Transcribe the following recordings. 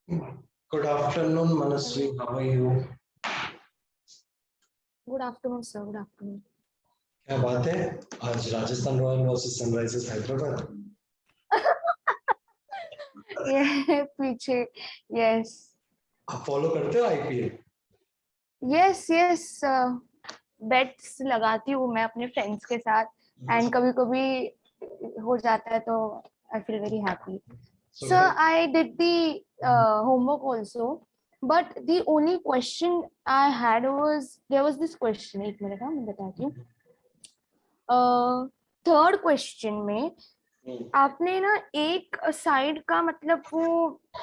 Good afternoon, Manaswi. How are you? Good afternoon, sir. Good afternoon. क्या बात है आज Rajasthan royal versus Sunrisers Hyderabad ये पीछे yes आप फॉलो करते हो आईपीएल? yes बेट्स लगाती हूँ मैं अपने फ्रेंड्स के साथ एंड कभी कभी हो जाता है तो I feel very happy. So I did the homework also, but the only question I had was there was this question. एक मिनट मैं बताती हूँ. थर्ड क्वेश्चन में आपने ना एक साइड का मतलब वो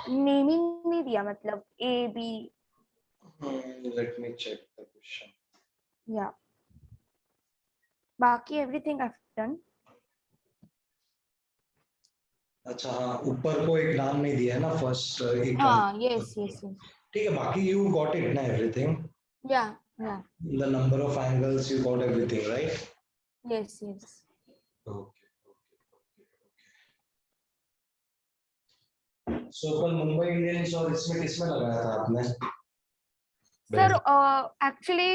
नेमिंग नहीं दिया, मतलब A B. Let me check the question. या बाकी एवरीथिंग आई हैव डन. अच्छा हाँ, ऊपर को एक नाम नहीं दिया है ना फर्स्ट एक. हाँ यस यस यस. ठीक है, बाकी यू गॉट इट ना everything. Yeah yeah the number of angles you got everything right. Yes yes. Okay. So कल मुंबई इंडियंस और इसमें किसमें लगाया था आपने? सर एक्चुअली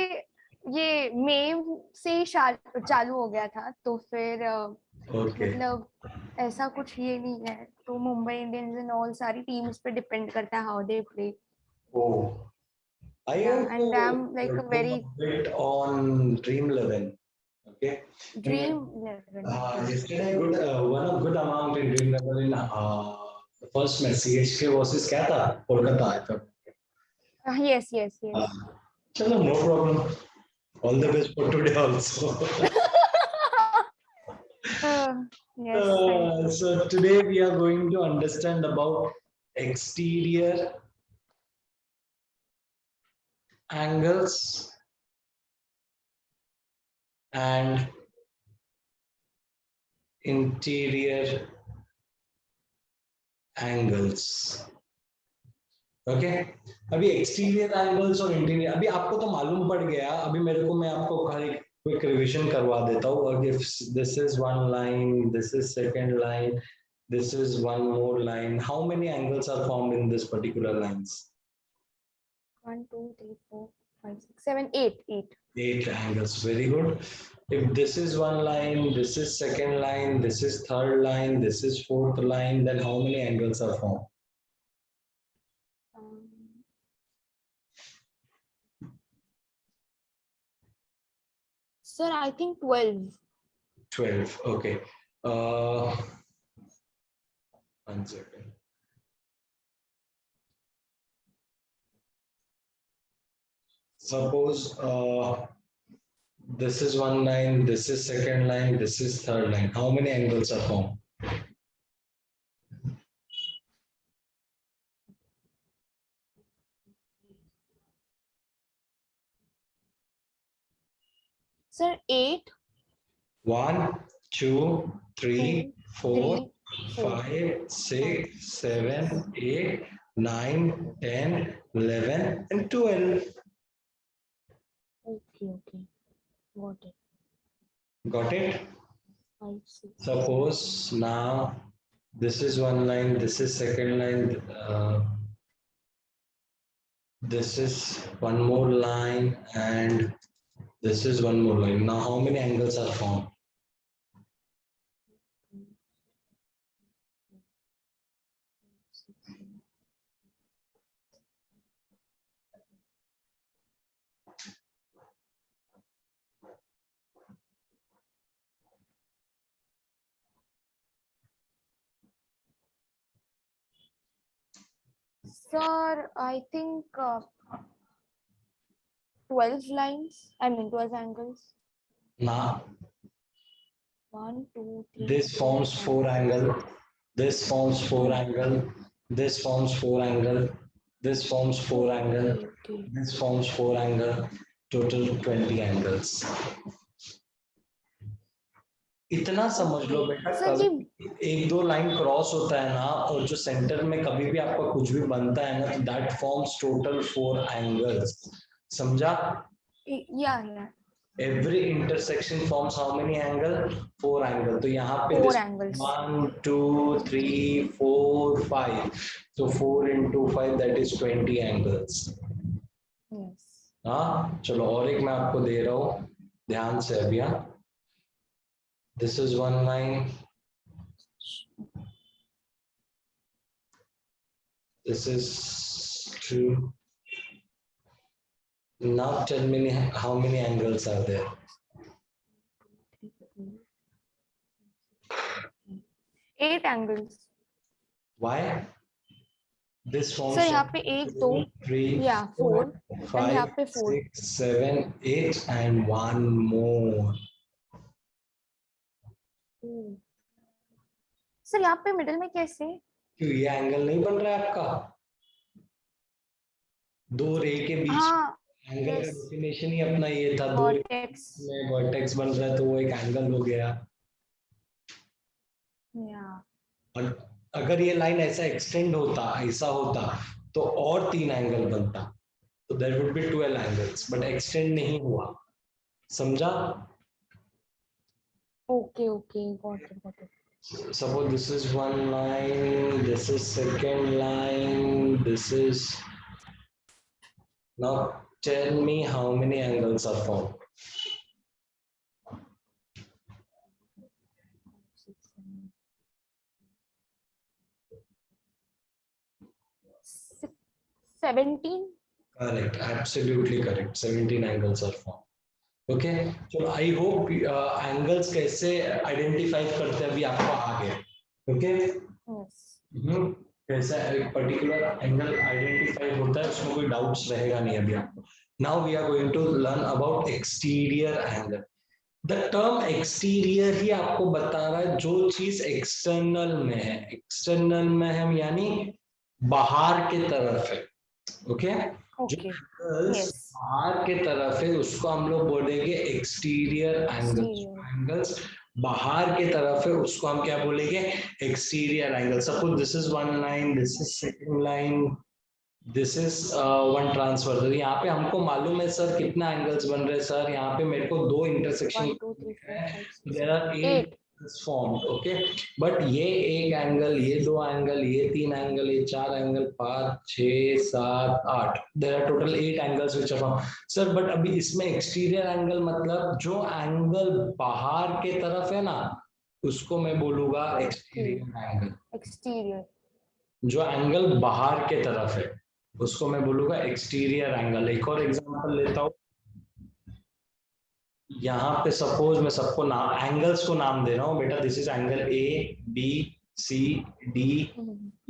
ये मई से ही चालू हो गया था तो फिर मतलब ऐसा कुछ ये नहीं है, तो मुंबई इंडियंस एंड ऑल सारी टीम्स पे डिपेंड करता है how they play. Oh, I and I'm like a very bit on Dream 11. Okay. Dream 11. Yesterday, one of good amount in Dream 11 the first match CSK versus क्या था? Kolkata I thought. Yes. चलो, no problem. All the best for today also. Yes. So today we are going to understand about exterior angles and interior angles. Okay अभी exterior angles और interior अभी आपको तो मालूम पड़ गया. अभी मेरे को मैं आपको क्विक रिवीजन करवा देता हूँ. और if this is one line, this is second line, this is one more line, how many angles are formed in this particular lines? 1 2 3 4 5 6 7 8 8 angles. Very good. If this is one line, this is second line, this is third line, this is fourth line, then how many angles are formed? Sir, I think 12. 12. Okay. One second. Suppose this is one line, this is second line, this is third line. How many angles are formed? Sir, 8. 1, 2, 3, 4, 4 5, 6, 7, 8, 9, 10, 11, and 12. Okay. Got it. Got it? 5 6. Suppose now this is one line, this is second line, this is one more line, and this is one more line. Now how many angles are formed? Sir, I think 12 lines. I mean 12 angles. Now 1 2 3. this forms 4 angle, this forms 4 angle, this forms 4 angle, this forms 4 angle, this forms 4 angle, total 20 angles. इतना समझ लो बेटा, कभी एक दो line cross होता है ना, और जो सेंटर में कभी भी आपका कुछ भी बनता है ना, तो दैट फॉर्म्स टोटल 4 एंगल्स. समझा? Yeah. Every intersection forms how many angle? 4 angle. तो यहाँ पे 4 angles. 1 2 3 4 5. So 4 into 5 that is 20 angles. Yes. हाँ चलो और एक मैं आपको दे रहा हूँ ध्यान से अभी। हाँ this is one line, this is two. Now tell me how many angles are there? 8 angles. Why? This forms sir यहाँ पे 1 2 या 4 एंड यहाँ 5 पे 4. 6 7 8 and one more. सर यहाँ पे मिडिल में कैसे? क्यों ये एंगल नहीं बन रहा है आपका? दो रे के बीच हाँ एंगल का yes. डेफिनेशन ही अपना ये था, दो Vortex. में वर्टेक्स बन रहा है तो वो एक एंगल हो गया। और अगर ये लाइन ऐसा एक्सटेंड होता, ऐसा होता तो और 3 एंगल बनता, तो there would be 12 angles, but extend नहीं हुआ। समझा? Okay, got it. Suppose this is one line, this is second line, this is. Now tell me how many angles are formed. 17. Correct, absolutely correct. 17 angles are formed. Okay, so I hope angles कैसे identify करते हैं अभी आपको आ गया. Okay. Yes. कैसा एक particular angle identify होता है, उसमें कोई डाउट्स रहेगा नहीं अभी आपको. Now we are going to learn about exterior angle. The term exterior ही आपको बता रहा है जो चीज एक्सटर्नल में है. एक्सटर्नल में है यानी बाहर के तरफ है. ओके, जो बाहर के तरफ है उसको हम लोग बोलेंगे एक्सटीरियर एंगल्स. एंगल्स बाहर के तरफ है उसको हम क्या बोलेंगे? Exterior angle. Suppose this is one line, this is second line, this is one transversal. यहाँ पे हमको मालूम है सर कितना एंगल्स बन रहे हैं सर. यहाँ पे मेरे को 2 intersection there are 8 formed. Okay, but ये एक एंगल, ये 2 एंगल, ये 3 एंगल, ये 4 angle, 5 6 7 8, there are total 8 angles which are form. Sir but अभी इसमें एक्सटीरियर एंगल मतलब जो एंगल बाहर के तरफ है ना उसको मैं बोलूंगा एक्सटीरियर एंगल. एक्सटीरियर जो एंगल बाहर के तरफ है उसको मैं बोलूंगा एक्सटीरियर एंगल. एक और एग्जांपल लेता हूँ. यहाँ पे सपोज मैं सबको नाम एंगल्स को नाम दे रहा हूँ बेटा. This is angle A B C D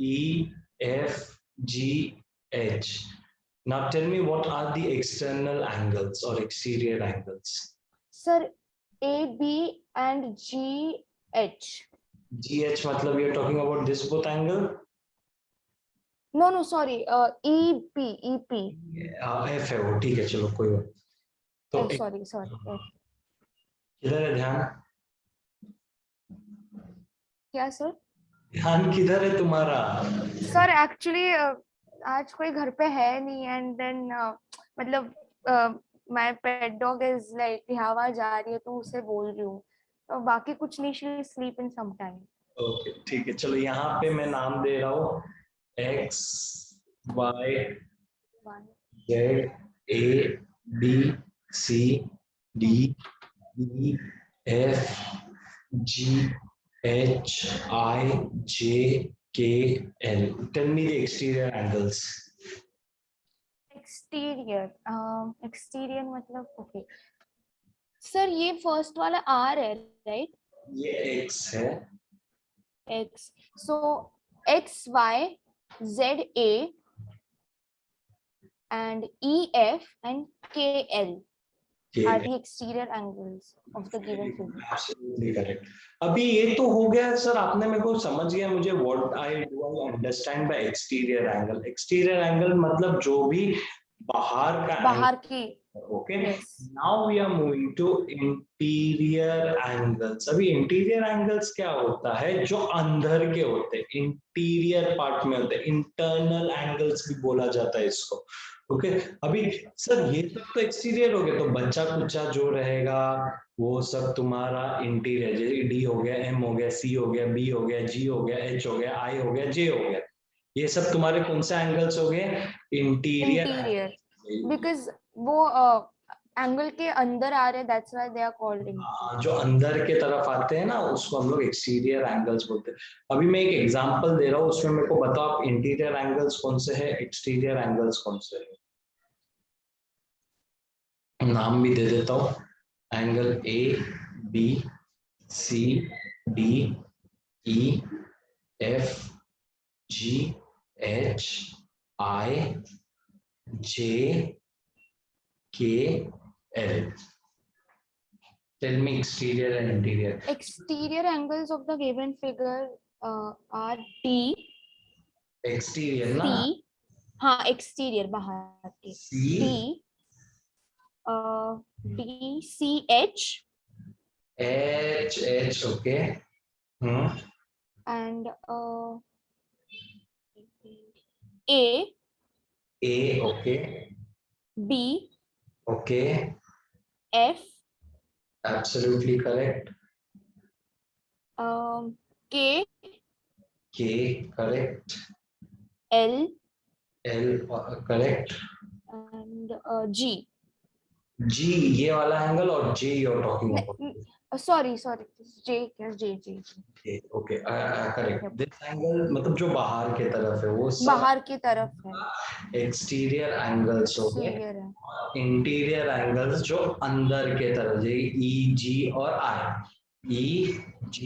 E F G H. Now tell me what are the external angles और exterior angles. Sir A B and G H. G H मतलब you are talking about this both angle. No sorry, E P F है वो. ठीक है चलो कोई बात. तो सॉरी किधर है ध्यान? क्या सर? ध्यान किधर है तुम्हारा? सर एक्चुअली आज कोई घर पे है नहीं एंड देन मतलब my pet dog is like यहाँ जा रही है तो उसे बोल रही हूँ. तो बाकी कुछ नहीं, she sleep in some time. Okay ठीक है चलो. यहाँ पे मैं नाम दे रहा हूँ X Y Z A B C D E F G H I J K L. Tell me the exterior angles. Exterior मतलब ओके सर ये फर्स्ट वाला R है राइट? ये X है. X. So X Y Z A and E F and K L are the exterior angles of the given figure. Absolutely correct. अभी ये तो हो गया सर. आपने मेरे को समझ गया मुझे what I understand by exterior angle. Exterior angle मतलब जो भी बाहर की. Okay. Yes. Now we are moving to interior angles. अभी interior angles क्या होता है? जो अंदर के होते हैं, interior part में होते हैं. internal angles भी बोला जाता है इसको. ओके अभी सर ये सब तो एक्सटीरियर हो गया, तो बच्चा कुच्चा जो रहेगा वो सब तुम्हारा इंटीरियर. जैसे डी हो गया, एम हो गया, सी हो गया, बी हो गया, जी हो गया, एच हो गया, आई हो गया, जे हो गया. ये सब तुम्हारे कौन से एंगल्स हो गए? इंटीरियर, बिकॉज वो एंगल के अंदर आ रहे, that's why they are called interior. जो अंदर के तरफ आते हैं ना उसको हम लोग एक्सटीरियर एंगल्स बोलते हैं। अभी मैं एक एग्जांपल दे रहा हूँ, उसमें मेरे को बताओ आप इंटीरियर एंगल्स कौन से हैं, एक्सटीरियर एंगल्स कौन से हैं। नाम भी दे देता हूँ, angle A B C D E F G H I J K L. Tell me exterior and interior. Exterior angles of the given figure are D, Exterior ना? C, हाँ exterior बाहर के, C, D C H H okay. and A okay. B Okay. F Absolutely correct. K Correct. L Correct. and G. G ये वाला angle और J you're talking about. Sorry J Okay, correct. This angle मतलब जो बाहर के तरफ है वो सब बाहर की तरफ है, एक्सटीरियर एंगल्स हो गए। इंटीरियर एंगल्स जो अंदर के तरफ, E G और I, E G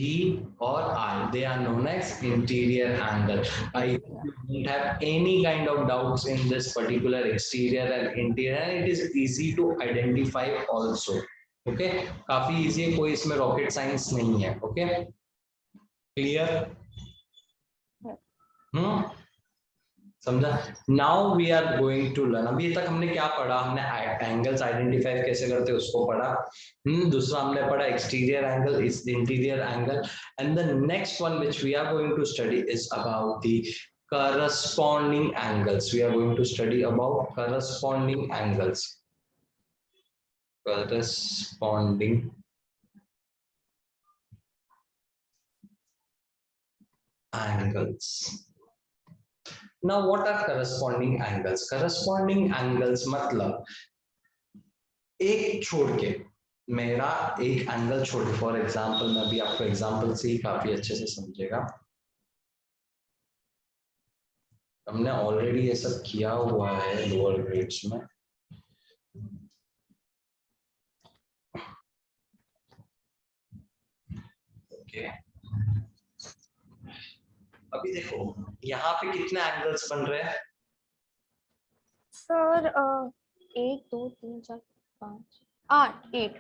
और I, they are known as interior angle. I don't have any kind of doubts in this particular exterior and interior, and it is easy to identify also. Okay काफी easy है, कोई इसमें rocket science नहीं है। Okay clear? समझा? Now we are going to learn, अभी तक हमने क्या पढ़ा? हमने एंगल्स आइडेंटिफाई कैसे करते हैं उसको पढ़ा। दूसरा हमने पढ़ा exterior angle, is interior angle, and the next one which we are going to study is about the corresponding angles. We are going to study about corresponding angles. Corresponding angles. Now what are corresponding angles? Corresponding angles मतलब एक छोड़ के, मेरा एक angle छोड़ के, for example मैं अभी आपको एग्जांपल से ही काफी अच्छे से समझेगा। हमने ऑलरेडी ये सब किया हुआ है लोअर ग्रेड्स में। ओके अभी देखो यहाँ पे कितने एंगल्स बन रहे हैं सर? 1 2 3 4 5 8 8।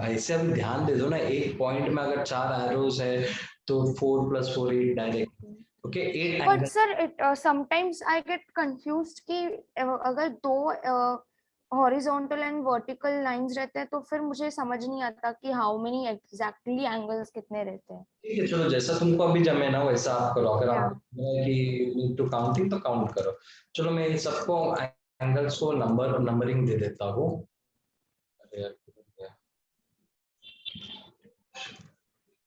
ऐसे अभी ध्यान दे दो ना, एक पॉइंट में अगर 4 एरोज है तो 4 + 4 8 direct. Okay 8 but sir it sometimes I get confused कि अगर दो हॉरिजॉन्टल एंड वर्टिकल लाइंस रहते हैं तो फिर मुझे समझ नहीं आता कि हाउ मेनी एग्जैक्टली एंगल्स कितने रहते हैं। ठीक है चलो जैसा तुमको अभी जमे ना वैसा आप करो, अगर आप कि नीड टू काउंटिंग तो काउंट करो। चलो मैं सबको एंगल्स को नंबरिंग दे देता हूँ।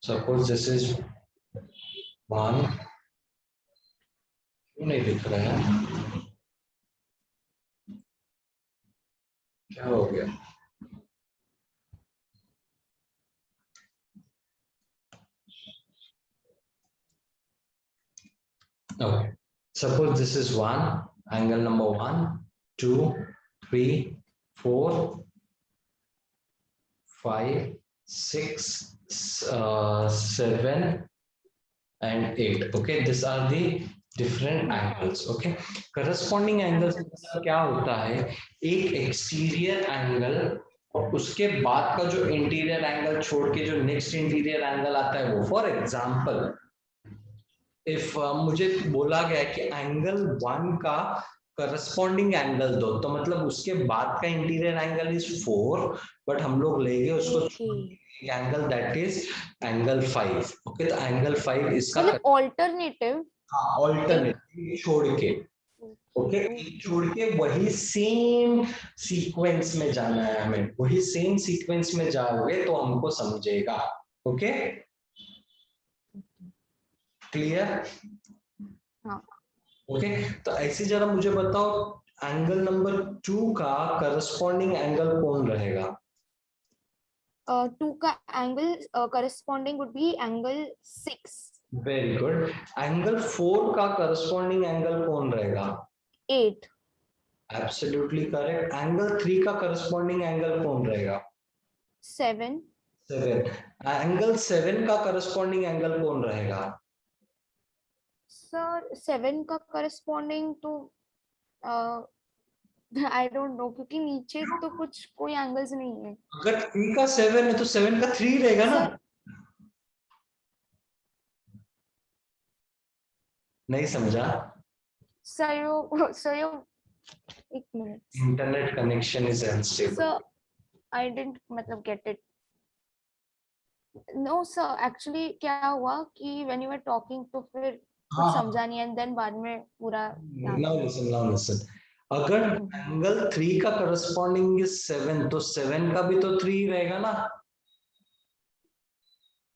सपोज दिस इज 1, क्यों नहीं लिख रहा है, क्या हो गया? Okay, suppose this is 1, angle number 1, 2, 3, 4, 5, 6, 7 and 8. Okay, these are the different angles. Okay, corresponding angles क्या होता है? एक एक्सटीरियर एंगल और उसके बाद का जो इंटीरियर एंगल छोड़ के जो नेक्स्ट इंटीरियर एंगल आता है वो, फॉर एग्जांपल इफ मुझे बोला गया कि एंगल 1 का करस्पॉन्डिंग एंगल दो, तो मतलब उसके बाद का इंटीरियर एंगल इज 4, बट हम लोग लेंगे उसको angle that is angle 5। Okay तो एंगल 5 इसका मतलब ऑल्टरनेटिव, हाँ ऑल्टरनेटिव छोड़ के। ओके छोड़ के वही सेम सीक्वेंस में जाना है हमें, वही सेम सीक्वेंस में जाओगे तो हमको समझेगा। Okay clear? हाँ ओके, तो ऐसे जरा मुझे बताओ, एंगल नंबर 2 का करस्पॉन्डिंग एंगल कौन रहेगा? 2 का angle corresponding would be angle 6. Very good. Angle 4 का करस्पॉन्डिंग एंगल कौन रहेगा? 8. Absolutely correct. एंगल 3 का करस्पॉन्डिंग एंगल कौन रहेगा? 7. 7। एंगल 7 का करस्पॉन्डिंग एंगल कौन रहेगा? सर 7 का करस्पॉन्डिंग तो आई डोंट नो, क्योंकि नीचे तो कुछ कोई एंगल्स नहीं है. अगर 3 का 7 है तो 7 का 3 रहेगा ना? सर नहीं समझा? सर एक minute. Internet connection is unstable. Sir I didn't मतलब get it. No sir, actually क्या हुआ कि व्हेन यू वर टॉकिंग तो फिर कुछ हाँ, समझा नहीं, एंड देन बाद में पूरा याद नाउ आया. Listen, now listen. अगर एंगल 3 का करस्पॉन्डिंग इज 7, तो 7 का भी तो 3 रहेगा ना?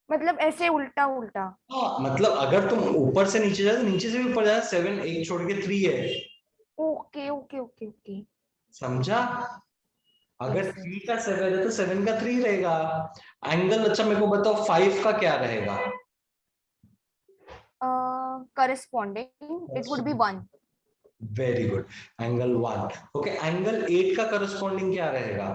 मतलब ऐसे उल्टा उल्टा. हाँ, मतलब अगर तुम ऊपर से नीचे जाए तो नीचे से भी ऊपर जाए, 7 एक छोड़ के 3 है। Okay okay okay okay. समझा? अगर यस 3 यस. का 7 है तो 7 का 3 रहेगा। एंगल, अच्छा मेरे को बताओ 5 का क्या रहेगा? Corresponding it would B 1. Very good. Angle 1। Okay, angle 8 का करस्पॉन्डिंग क्या रहेगा?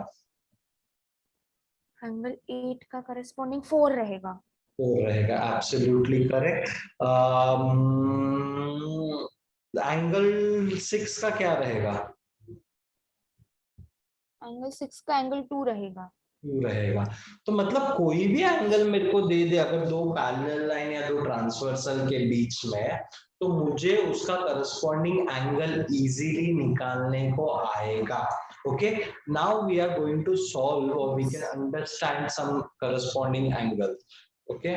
एंगल 8 का करस्पॉन्डिंग 4 रहेगा. 4 रहेगा, एब्सोल्युटली करेक्ट। एंगल 6 का क्या रहेगा? एंगल 6 का एंगल 2 रहेगा. 2 रहेगा। तो मतलब कोई भी एंगल मेरे को दे दे, अगर दो पैरेलल लाइन या दो ट्रांसवर्सल के बीच में, तो मुझे उसका करस्पॉन्डिंग एंगल इजीली निकालने को आएगा। Okay, now we are going to solve और we can understand some corresponding angle. Okay,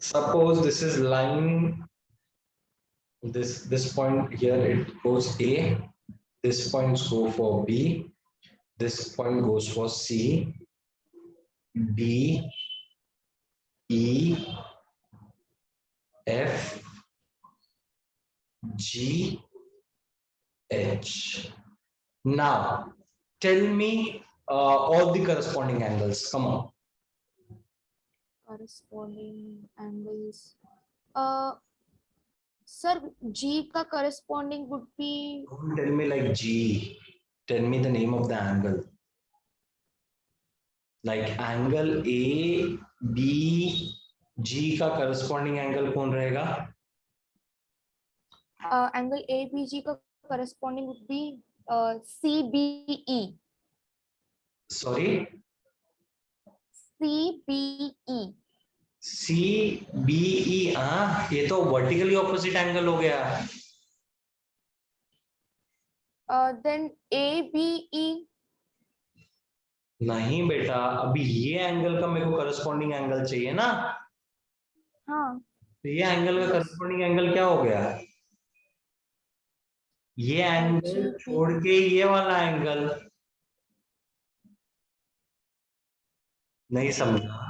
suppose this is line, this point here, it goes A, this points go for B, this point goes for C, D, E, F, G, H. Now tell me all the corresponding angles, come on. Corresponding angles. Sir G का corresponding would be. Don't tell me like G, tell me the name of the angle. Like angle A, B, G का corresponding angle कौन रहेगा? Angle A B G का corresponding would be C B E. Sorry, C B E. C, B, E, हाँ ये तो vertically opposite angle हो गया। Then A B E. नहीं बेटा, अभी ये एंगल का मेरे को करस्पॉन्डिंग एंगल चाहिए ना। हाँ. तो ये एंगल का यस. करस्पॉन्डिंग एंगल क्या हो गया? ये जी एंगल बी. छोड़ के ये वाला एंगल। नहीं समझा?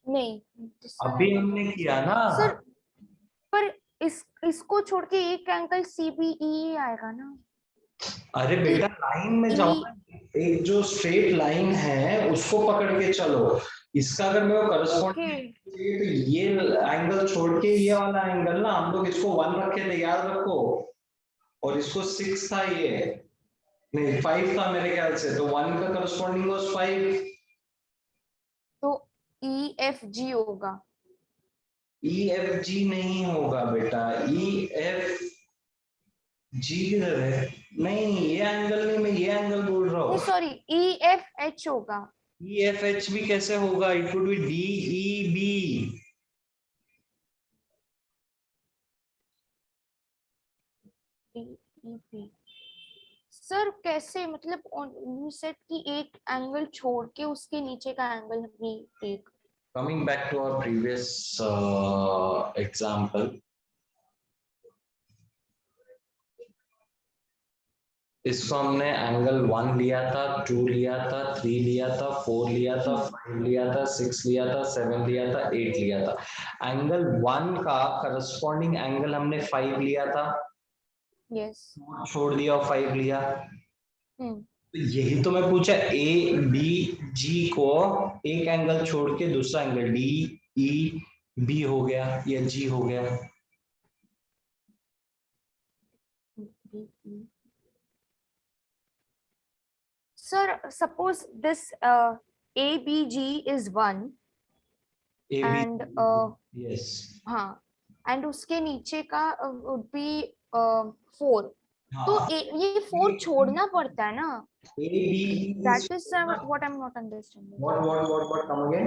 नहीं, दिस वन आई अभी डोंट हमने किया अंडरस्टैंड ना। सर. पर इसको छोड़ के एक एंगल सी बी ई आएगा ना. अरे कि बेटा लाइन में जाओ ई. ना, एक जो स्ट्रेट लाइन है उसको पकड़ के चलो। इसका अगर मेरे को ओके. करस्पॉन्डिंग चाहिए तो ये एंगल छोड़ के ये वाला एंगल ना, हम लोग इसको 1 रखे थे, याद रखो। और इसको 6 था, ये नहीं 5 था मेरे ख्याल से, तो 1 का करस्पॉन्डिंग वाज 5। तो ई एफ जी होगा. ई एफ जी नहीं होगा बेटा, ई एफ जी किधर है? नहीं ये एंगल नहीं, मैं ये एंगल बोल रहा नहीं हूँ। सॉरी, ई एफ एच होगा. ई एफ एच भी कैसे होगा? It would be D E B. D E B. Sir कैसे, मतलब यू सेड कि एक एंगल छोड़ के उसके नीचे का एंगल भी एक. Coming back to our previous example, इसको हमने एंगल 1 लिया था, 2 लिया था, 3 लिया था, 4 लिया था, 5 लिया था, 6 लिया था, 7 लिया था, 8 लिया था। एंगल 1 का करस्पॉन्डिंग एंगल हमने 5 लिया था, यस। छोड़ दिया और 5 लिया। हम्म। तो यही तो मैं पूछा, ए बी जी को एक एंगल छोड़ के दूसरा एंगल डी ई बी हो गया या जी हो गया। Sir, suppose this ABG is 1 A B and yes हाँ, and उसके नीचे का would be 4. तो हाँ ये 4 छोड़ना पड़ता है ना? A B That is what I'm not understanding. What come again.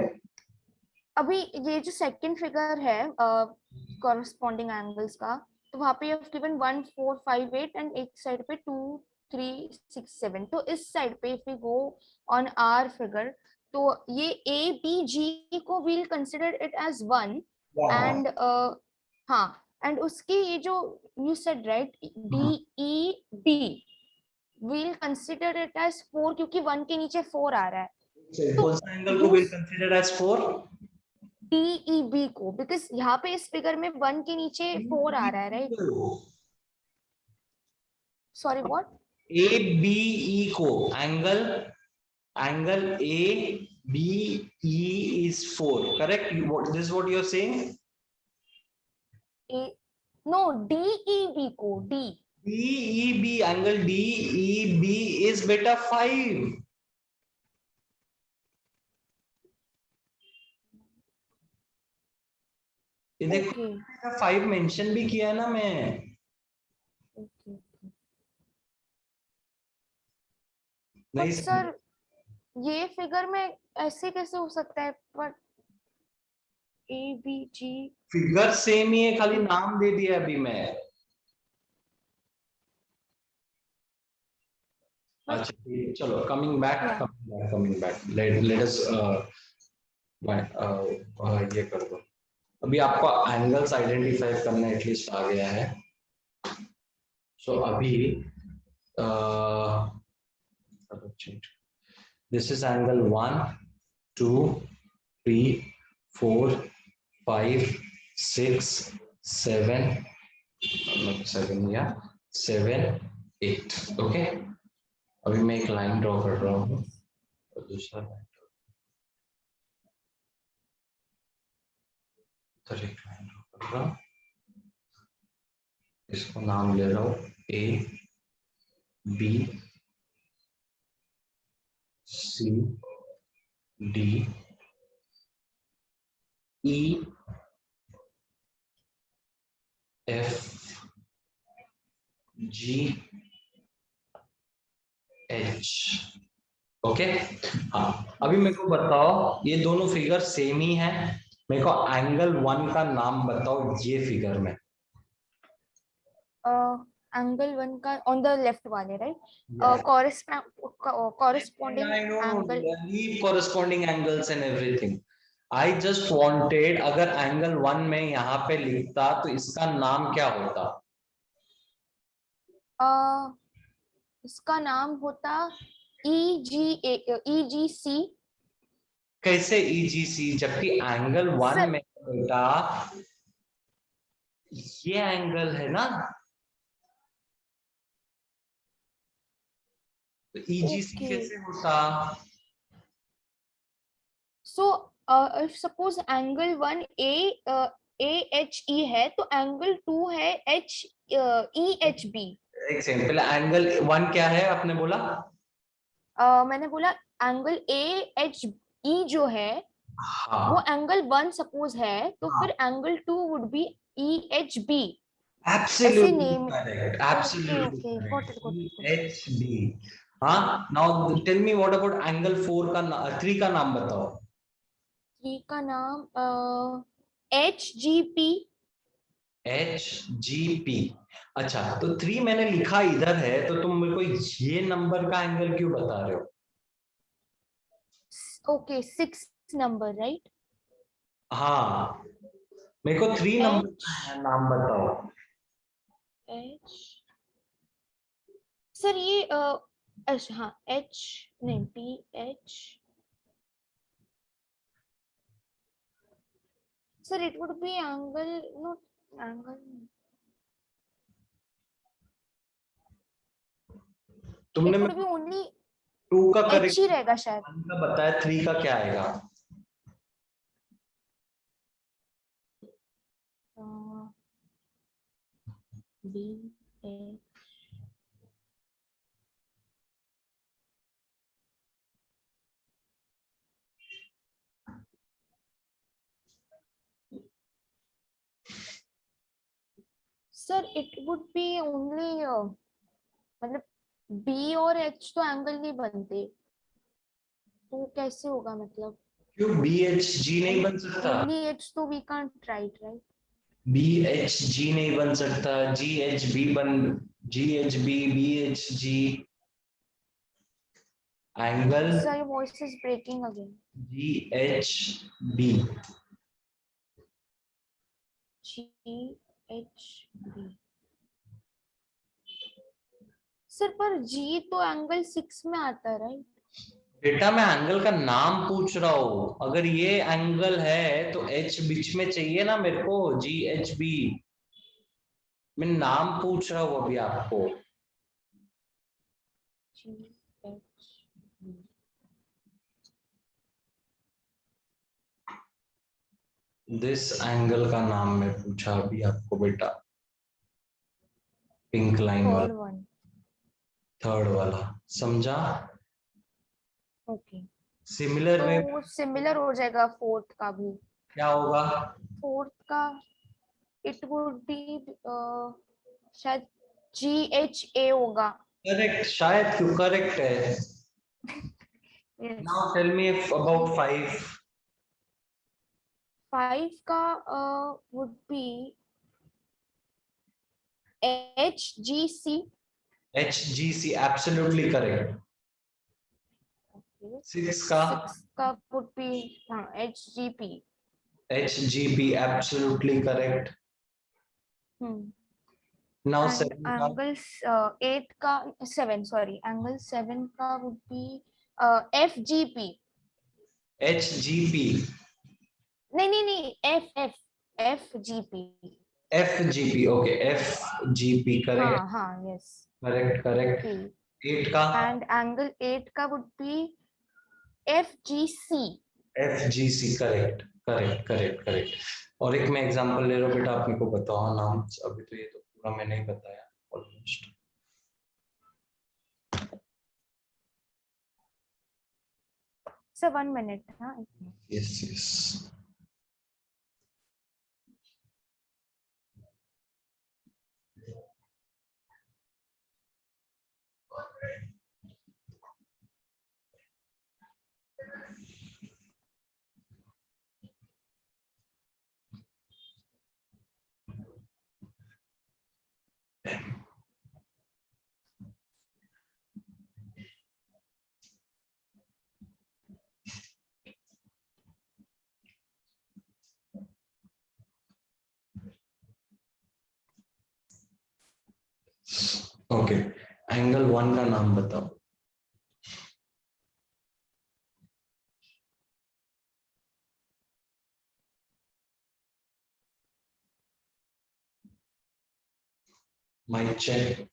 अभी ये जो सेकंड फिगर है कॉरेस्पॉन्डिंग एंगल्स का, तो वहां पे गिवन 1 4 5 8 एंड एक साइड पे 2 3 6 7। तो इस साइड पे if we go on our figure, तो ये ए बी जी को we'll consider it as 1 and हाँ, एंड उसकी ये जो you said right D E B we'll consider it as 4 क्योंकि 1 के नीचे 4 आ रहा है। तो कौन सा एंगल को विल कंसीडर एज 4? DEB को, बिकॉज यहाँ पे इस फिगर में 1 के नीचे 4 आ रहा है right. Sorry what? A B E को angle angle A B E is 4, correct? This is what you are saying. No DEB को D DEB angle DEB is बेटा 5। ये देखो 5 मेंशन भी किया ना मैं। नहीं सर ये फिगर में ऐसे कैसे हो सकता है? बट ABG फिगर सेम ही है, खाली नाम दे दिया अभी मैं। अच्छा चलो, कमिंग बैक लेट अस ये कर दो। अभी आपको एंगल्स आइडेंटिफाई करना एटलीस्ट आ गया है। सो अभी दिस इज एंगल 1 2 3 4 5 6 7 या 7 8। ओके, अभी मैं एक लाइन ड्रॉ कर रहा हूँ और दूसरा लाइन ड्रॉ कर रहा हूँ। इसको नाम ले रहा हूँ A B C D E F G H. Okay, हाँ अभी मेरे को बताओ, ये दोनों फिगर सेम ही है, मेरे को एंगल 1 का नाम बताओ ये फिगर में। एंगल 1 का ऑन द लेफ्ट वाले right, corresponding angle. Leave corresponding angles and everything. I just wanted, अगर एंगल 1 में यहाँ पे लिखता तो इसका नाम क्या होता? इसका नाम होता EGC। कैसे EGC, जबकि एंगल 1 में बेटा ये एंगल है ना, तो EGC कैसे होता? So if suppose angle 1 AHE है तो एंगल 2 है HEHB। एक सिंपल एंगल 1 क्या है आपने बोला? मैंने बोला एंगल AHE जो है हाँ, वो एंगल 1 सपोज है, तो फिर angle 2 would be EHB। absolutely correct, absolutely correct. EHB। हाँ, now tell me what about angle 4 का 3 का नाम बताओ। 3 का नाम HGP। HGP। अच्छा, तो 3 मैंने लिखा इधर है, तो तुम मेरे को ये नंबर का एंगल क्यों बता रहे हो? Okay 6 number right. हाँ, मेरे को 3 नंबर का नाम बताओ। सर ये हाँ एच नहीं P H sir it would be angle no angle तुमने इट मेरे वुड बी को ओनली 2 का एच करेक्ट ही रहेगा शायद का बताया, 3 का क्या आएगा? B A sir it would be only मतलब बी और एच तो एंगल नहीं बनते तो कैसे होगा मतलब क्यों बी एच जी नहीं बन सकता? ओनली एच तो we can't write write B H G नहीं बन सकता, जी एच बी बन, G H B H G. Angle sir your voice is breaking again G H B. G H B sir पर G तो angle 6 में आता है right बेटा मैं एंगल का नाम पूछ रहा हूँ, अगर ये एंगल है तो एच बीच में चाहिए ना मेरे को, जी एच बी। मैं नाम पूछ रहा हूँ अभी आपको। G H B this angle का नाम मैं पूछा अभी आपको बेटा, पिंक लाइन वाला, थर्ड वन थर्ड वाला, समझा? ओके सिमिलर वे तो सिमिलर हो जाएगा फोर्थ का भी क्या होगा? फोर्थ का इट वुड बी शायद जी एच ए होगा करेक्ट, शायद क्यों करेक्ट है। Yes now tell me about 5। 5 का would be H G C H G C absolutely correct. 6 का 6 का वुड बी हाँ H G P H G B absolutely correct. Now and 7 का angle 8 का 7 sorry angle 7 का would be FGP H G P, नहीं नहीं नहीं F FGP F G P, okay F G P correct, हाँ हाँ yes correct correct. P 8 का and angle 8 का would be FGC F G C correct correct correct correct. और एक मैं एग्जांपल ले रहा हूँ बेटा, आप मेरे को बताओ नाम, अभी तो ये तो पूरा मैंने ही बताया ऑलमोस्ट। सर 1 minute हाँ यस यस। ओके, एंगल 1 का नाम बताओ। Mike check.